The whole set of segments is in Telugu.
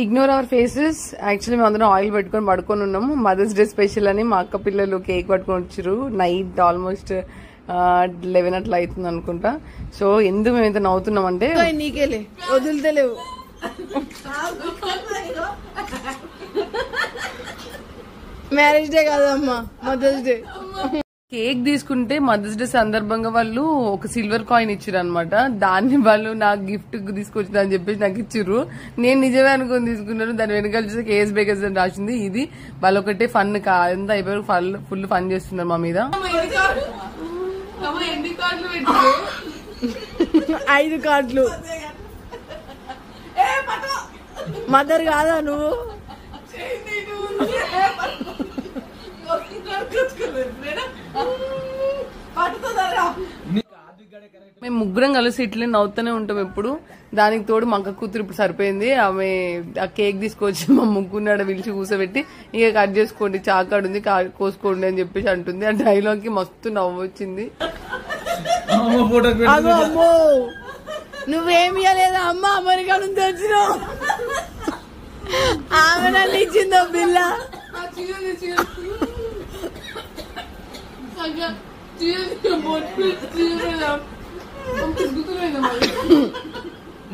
Ignore hour faces. యాక్చువల్లీ మేము అందరం ఆయిల్ పెట్టుకొని పడుకొని ఉన్నాము. మదర్స్ డే స్పెషల్ అని మా అక్క పిల్లలు కేక్ పట్టుకొని వచ్చారు. నైట్ ఆల్మోస్ట్ 11 అట్లా అవుతుంది అనుకుంటా. సో ఎందుకు మేము ఇంత నవ్వుతున్నాం అంటే నీకేలే వదులుతలేవు. మ్యారేజ్ డే కాదమ్మా, మదర్స్ డే. కేక్ తీసుకుంటే మదర్స్ డే సందర్భంగా వాళ్ళు ఒక సిల్వర్ కాయిన్ ఇచ్చారు అనమాట. దాన్ని వాళ్ళు నాకు గిఫ్ట్ తీసుకొచ్చింది అని చెప్పేసి నాకు ఇచ్చిర్రు. నేను నిజమే అనుకుని తీసుకున్నాను. దాని వెనకాల చూస్తే కేఎస్ బేకర్స్ అని రాసింది. ఇది వాళ్ళు ఒకటే ఫన్ కాదంతా అయిపోయి ఫుల్ ఫన్ చేస్తున్నారు మా మీద. 5 కార్డులు. మదర్ కాదా నువ్వు? మేము ముగ్గురం కలిసి ఇట్లే నవ్వుతూనే ఉంటాం ఎప్పుడు. దానికి తోడు మా అక్క కూతురు ఇప్పుడు సరిపోయింది. ఆమె ఆ కేక్ తీసుకొచ్చి మా ముగ్గురున్నాడ పిలిచి కూర్చోబెట్టి ఇక కట్ చేసుకోండి, చాకాడు ఉంది కోసుకోండి అని చెప్పేసి అంటుంది. ఆ డైలాగ్ కి మస్తు నవ్వు వచ్చింది. అమ్మో నువ్వేమి ఇవ్వలేదా అమ్మ? అమెరికా నుంచి వచ్చినావు. ఆమె నన్ను ఇచ్చిందో బిల్ల.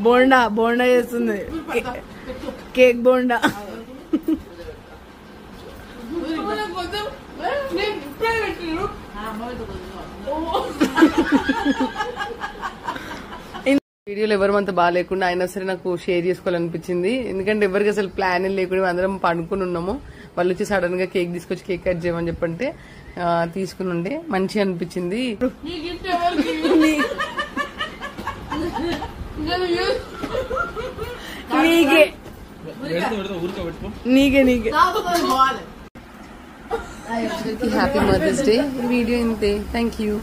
బోండా బోండా చేస్తుంది, కేక్ బోండా. వీడియోలు ఎవరిమంతా బాగా లేకుండా అయినా సరే నాకు షేర్ చేసుకోవాలనిపించింది. ఎందుకంటే ఎవరికి అసలు ప్లాన్ లేకుండా అందరం పడుకుని ఉన్నాము. వాళ్ళు వచ్చి సడన్ గా కేక్ తీసుకొచ్చి కేక్ కట్ చేయమని చెప్పంటే తీసుకుని ఉండే మంచిగా అనిపించింది. నీకే నీకే హ్యాపీ మదర్స్ డే. వీడియో ఇంతే. Thank you.